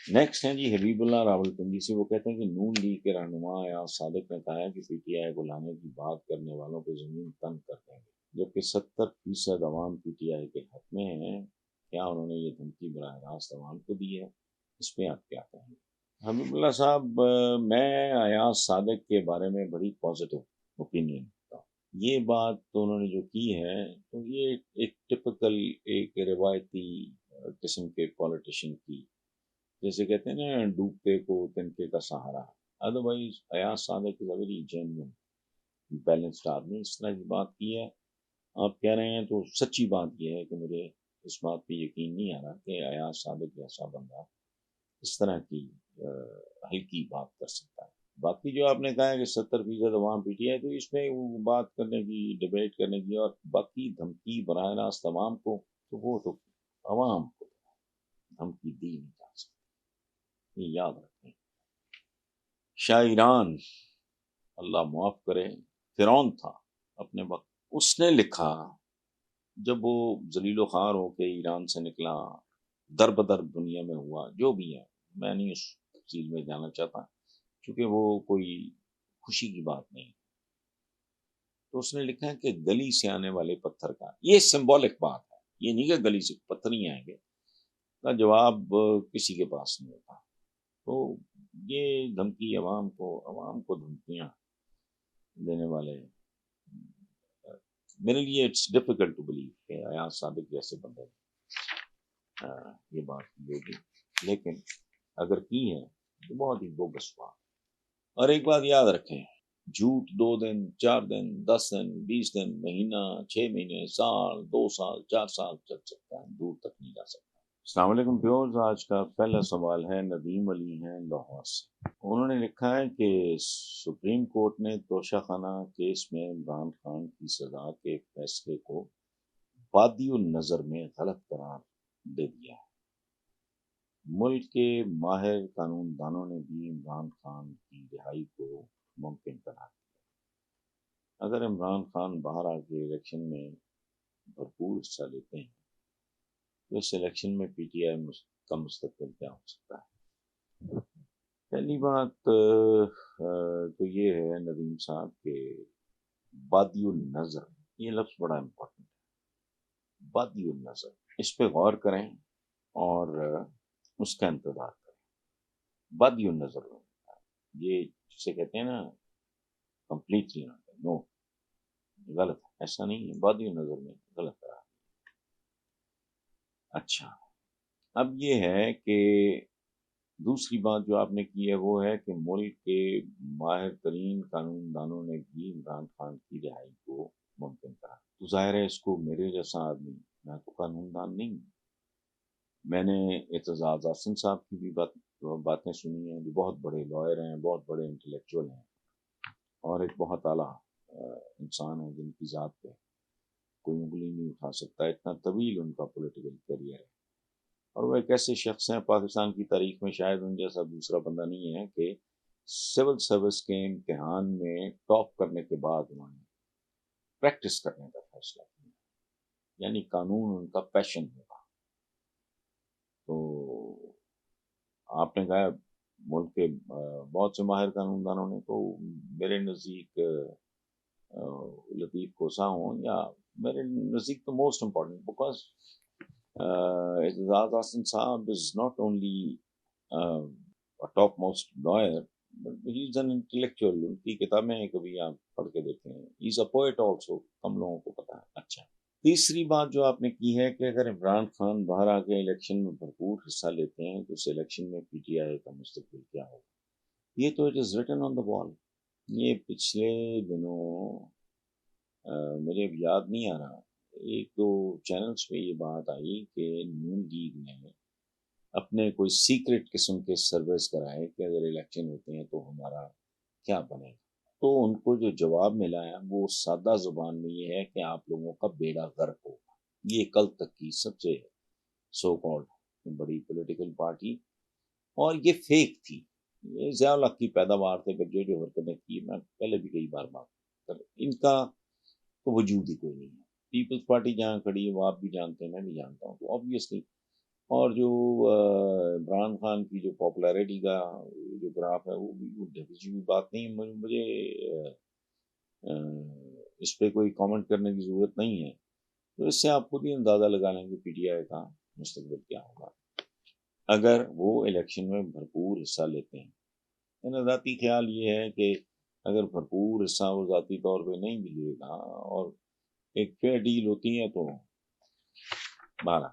Next ہیں جی حبیب اللہ راولپنڈی سے، وہ کہتے ہیں کہ نون لیگ کے رہنما ایاز صادق نے کہا ہے کہ پی ٹی آئی کو لانے کی بات کرنے والوں پہ زمین تنگ کر دیں گے، جبکہ 70% عوام پی ٹی آئی کے حق میں ہیں۔ کیا انہوں نے یہ دھمکی براہ راست عوام کو دی ہے؟ اس پہ آپ کیا کہیں گے؟ حبیب اللہ صاحب، میں ایاز صادق کے بارے میں بڑی پازیٹیو اوپینین رکھتا ہوں۔ یہ بات تو انہوں نے جو کی ہے تو یہ ایک ٹپکل ایک روایتی قسم کے پولیٹیشین کی، جیسے کہتے ہیں نا ڈوبتے کو تنکے کا سہارا۔ Otherwise Ayaz Sadiq is a very genuine balanced آدمی، اس طرح کی بات کی ہے آپ کہہ رہے ہیں تو سچی بات یہ ہے کہ مجھے اس بات پہ یقین نہیں آ رہا کہ ایاز صادق جیسا بندہ اس طرح کی ہلکی بات کر سکتا ہے۔ باقی جو آپ نے کہا ہے کہ 70% عوام پی ٹی آئی، تو اس میں وہ بات کرنے کی، ڈبیٹ کرنے کی، اور باقی دھمکی براہ راست عوام کو، تو وہ تو عوام کو دھمکی دی نہیں جا سکتی، یہ یاد رکھیں۔ شاعران، اللہ معاف کرے، فرعون تھا اپنے وقت، اس نے لکھا جب وہ ذلیل و خوار ہو کے ایران سے نکلا، در بدر دنیا میں ہوا جو بھی ہے، میں نہیں اس چیز میں جانا چاہتا کیونکہ وہ کوئی خوشی کی بات نہیں، تو اس نے لکھا ہے کہ گلی سے آنے والے پتھر کا، یہ سمبولک بات ہے، یہ نہیں کہ گلی سے پتھر نہیں آئیں گے کا جواب کسی کے پاس نہیں ہوتا۔ تو یہ دھمکی عوام کو دھمکیاں دینے والے، میرے لیے اٹس ڈیفیکلٹ ٹو بلیو کہ ایاز صادق جیسے بندے یہ بات کی ہوگی، لیکن اگر کی ہے تو بہت ہی بوگس بات۔ اور ایک بات یاد رکھیں، جھوٹ 2 دن 4 دن 10 دن 20 دن مہینہ 6 مہینے سال 2 سال 4 سال چل سکتا ہے، دور تک نہیں جا سکتا۔ السلام علیکم پیورز، آج کا پہلا سوال ہے ندیم علی ہیں لاہور سے۔ انہوں نے لکھا ہے کہ سپریم کورٹ نے توشہ خانہ کیس میں عمران خان کی سزا کے فیصلے کو بادی النظر میں غلط قرار دے دیا ہے۔ ملک کے ماہر قانون دانوں نے بھی عمران خان کی رہائی کو ممکن قرار دیا۔ اگر عمران خان باہر آ کے الیکشن میں بھرپور حصہ لیتے ہیں تو اس الیکشن میں پی ٹی آئی کا مستقبل کیا ہو سکتا ہے؟ پہلی بات تو یہ ہے ندیم صاحب کہ بادی النظر، یہ لفظ بڑا امپورٹنٹ ہے، بادی النظر، اس پہ غور کریں اور اس کا انتظار کریں۔ بادی النظر یہ جسے کہتے ہیں نا کمپلیٹلی نو، غلط ہے، ایسا نہیں ہے، بادی النظر میں غلط کرا۔ اچھا، اب یہ ہے کہ دوسری بات جو آپ نے کی ہے وہ ہے کہ ملک کے ماہر ترین قانون دانوں نے بھی عمران خان کی رہائی کو ممکن کرا، تو ظاہر ہے اس کو میرے جیسا آدمی، میں تو قانون دان نہیں ہوں، میں نے اعتزاز احسن صاحب کی بھی باتیں سنی ہیں جو بہت بڑے لائر ہیں، بہت بڑے انٹلیکچوئل ہیں، اور ایک بہت اعلیٰ انسان ہے جن کی ذات پہ کوئی انگلی نہیں اٹھا سکتا، اتنا طویل ان کا پولیٹیکل کیریئر ہے، اور وہ ایک ایسے شخص ہیں پاکستان کی تاریخ میں شاید ان جیسا دوسرا بندہ نہیں ہے کہ سول سروس کے امتحان میں ٹاپ کرنے کے بعد انہوں نے پریکٹس کرنے کا فیصلہ کیا، یعنی قانون ان کا پیشن ہوگا۔ تو آپ نے کہا ملک کے بہت سے ماہر قانون دانوں نے، تو میرے نزدیک لطیف کوسا ہوں، یا میرے نزدیک تو most important, because Aitzaz Ahsan صاحب is not only top most lawyer but he is an intellectual, ان کی کتابیں کبھی آپ پڑھ کے دیکھیں، ہی از اے پوئٹ آلسو، کم لوگوں کو پتا ہے۔ اچھا، تیسری بات جو آپ نے کی ہے کہ اگر عمران خان باہر آ کے الیکشن میں بھرپور حصہ لیتے ہیں تو اس الیکشن میں پی ٹی آئی کا مستقبل کیا ہوگا، یہ تو اٹ از ریٹن آن دا وال۔ یہ پچھلے دنوں مجھے یاد نہیں آ رہا، ایک دو چینلز پہ یہ بات آئی کہ نون لیگ نے اپنے کوئی سیکرٹ قسم کے سرویز کرائے کہ اگر الیکشن ہوتے ہیں تو ہمارا کیا بنے گا، تو ان کو جو جواب ملا ہے وہ سادہ زبان میں یہ ہے کہ آپ لوگوں کا بیڑا غرق ہوگا۔ یہ کل تک کی سب سے سو کالڈ بڑی پولیٹیکل پارٹی، اور یہ فیک تھی، یہ ضیاء الحق کی پیداوار تھے، جو حرکتیں کی میں پہلے بھی کئی بار بات کر، ان کا تو وجود ہی کوئی نہیں ہے۔ پیپلز پارٹی جہاں کھڑی ہے وہ آپ بھی جانتے ہیں، میں بھی جانتا ہوں، تو آبویسلی اور جو عمران خان کی جو پاپولیرٹی کا جو گراف ہے وہ بھی کسی بھی بات نہیں، مجھے اس پہ کوئی کامنٹ کرنے کی ضرورت نہیں ہے. تو اس سے آپ خود ہی اندازہ لگا لیں کہ پی ٹی آئی کا مستقبل کیا ہوگا اگر وہ الیکشن میں بھرپور حصہ لیتے ہیں. میرا ذاتی خیال یہ ہے کہ اگر بھرپور حصہ وہ ذاتی طور پہ نہیں بھی لے گا اور ایک فیئر ڈیل ہوتی ہے تو بارہ